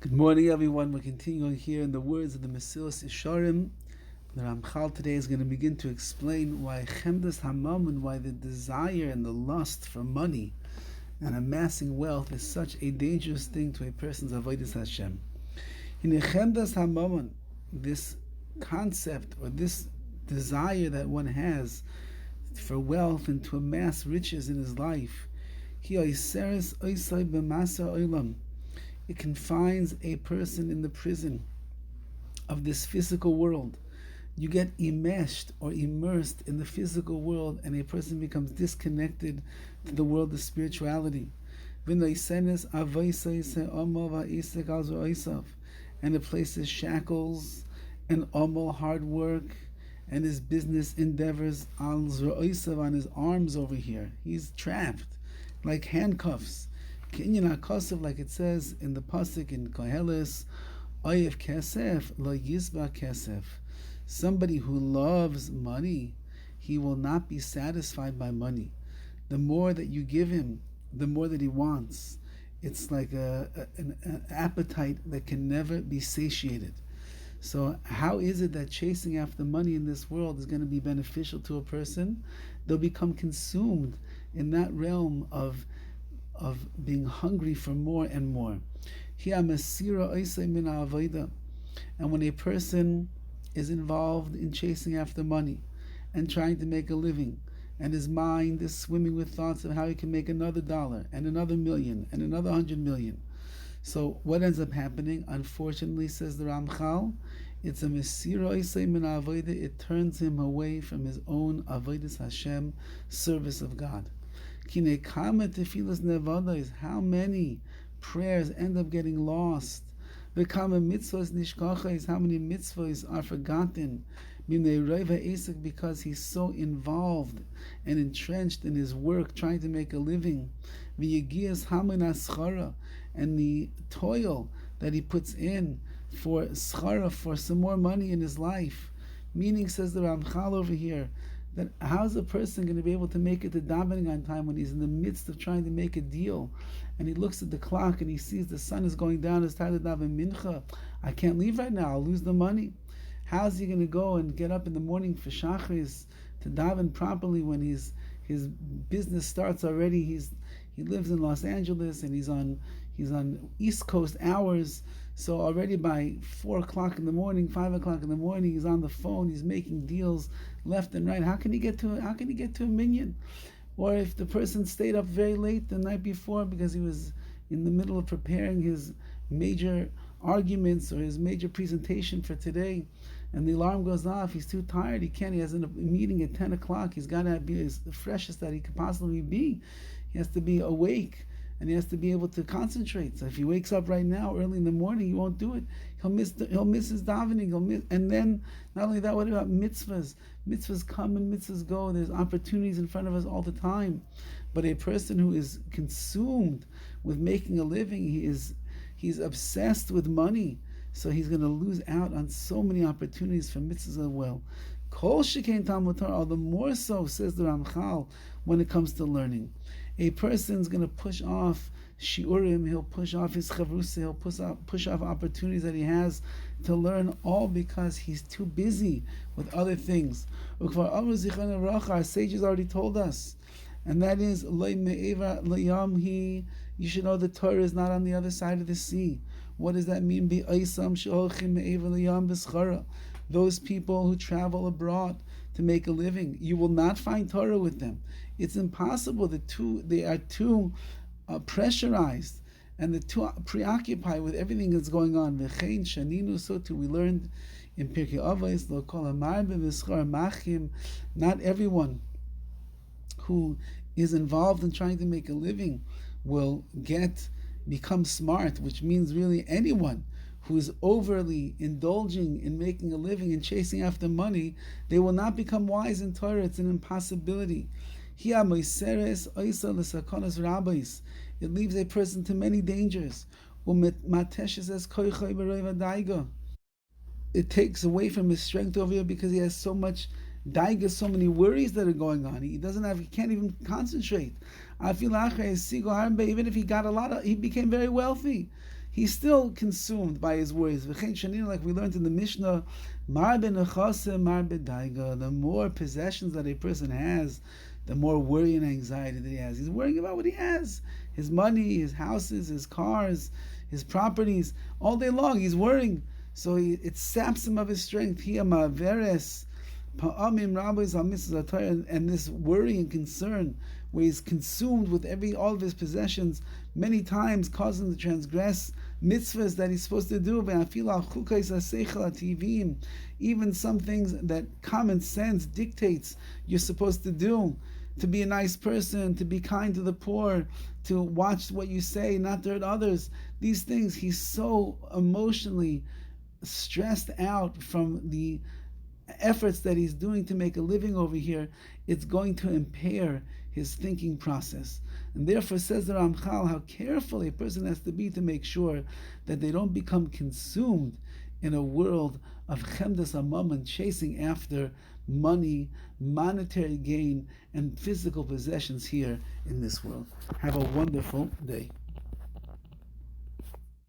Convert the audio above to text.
Good morning, everyone. We're continuing here in the words of the Mesillas Yesharim. The Ramchal today is going to begin to explain why Chemdas Hamam and why the desire and the lust for money and amassing wealth is such a dangerous thing to a person's avodas Hashem. In Chemdas Hamam, this concept or this desire that one has for wealth and to amass riches in his life, it confines a person in the prison of this physical world. You get enmeshed or immersed in the physical world, and a person becomes disconnected to the world of spirituality. And it places shackles and hard work and his business endeavors on his arms over here. He's trapped like handcuffs. Like it says in the pasuk in Koheles, Oyev kesef lo yizba kesef. Somebody who loves money, he will not be satisfied by money. The more that you give him, the more that he wants. It's like an appetite that can never be satiated. So how is it that chasing after money in this world is going to be beneficial to a person? They'll become consumed in that realm of being hungry for more and more. And when a person is involved in chasing after money and trying to make a living, and his mind is swimming with thoughts of how he can make another $1 and another $1,000,000 and another 100,000,000. So what ends up happening, unfortunately, says the Ramchal, it's a mesira isay min avodah. It turns him away from his own avodas Hashem, service of God. How many prayers end up getting lost? How many mitzvahs are forgotten because he's so involved and entrenched in his work, trying to make a living. And the toil that he puts in for schara, for some more money in his life. Meaning, says the Ramchal over here, that how's a person going to be able to make it to davening on time when he's in the midst of trying to make a deal, and he looks at the clock and he sees the sun is going down, it's time to daven mincha. I can't leave right now, I'll lose the money. How's he going to go and get up in the morning for shachris to daven properly when his business starts already? He lives in Los Angeles and he's on East Coast hours. So already by 4 o'clock in the morning, 5 o'clock in the morning, he's on the phone. He's making deals left and right. How can he get to a minyan? Or if the person stayed up very late the night before because he was in the middle of preparing his major arguments or his major presentation for today, and the alarm goes off, he's too tired. He has a meeting at 10 o'clock. He's got to be as the freshest that he could possibly be. He has to be awake. And he has to be able to concentrate. So if he wakes up right now, early in the morning, he won't do it. He'll miss his davening. And then, not only that, what about mitzvahs? Mitzvahs come and mitzvahs go. There's opportunities in front of us all the time. But a person who is consumed with making a living, he's obsessed with money. So he's going to lose out on so many opportunities for mitzvahs as well. Kol shekain Talmud Torah, all the more so, says the Ramchal, when it comes to learning. A person's going to push off shiurim, he'll push off his chavrusa, he'll push off opportunities that he has to learn, all because he's too busy with other things. Our sages already told us, and that is, you should know the Torah is not on the other side of the sea. What does that mean? Those people who travel abroad to make a living, you will not find Torah with them. It's impossible. They are too pressurized, and they're too preoccupied with everything that's going on. So too, we learned in Pirkei Avos, not everyone who is involved in trying to make a living will become smart, which means really anyone who is overly indulging in making a living and chasing after money, they will not become wise in Torah. It's an impossibility. It leaves a person to many dangers. It takes away from his strength over here because he has so much daiga, so many worries that are going on. He can't even concentrate. Even if he got he became very wealthy. he's still consumed by his worries. Like we learned in the Mishnah, the more possessions that a person has, the more worry and anxiety that he has. He's worrying about what he has. His money, his houses, his cars, his properties. All day long he's worrying. So it saps him of his strength. And this worry and concern, where he's consumed with all of his possessions, many times cause him to transgress mitzvahs that he's supposed to do. Even some things that common sense dictates you're supposed to do. To be a nice person, to be kind to the poor, to watch what you say, not to hurt others. These things, he's so emotionally stressed out from the efforts that he's doing to make a living over here, it's going to impair his thinking process. And therefore, says the Ramchal, how careful a person has to be to make sure that they don't become consumed in a world of chemdas amam and chasing after money, monetary gain, and physical possessions here in this world. Have a wonderful day.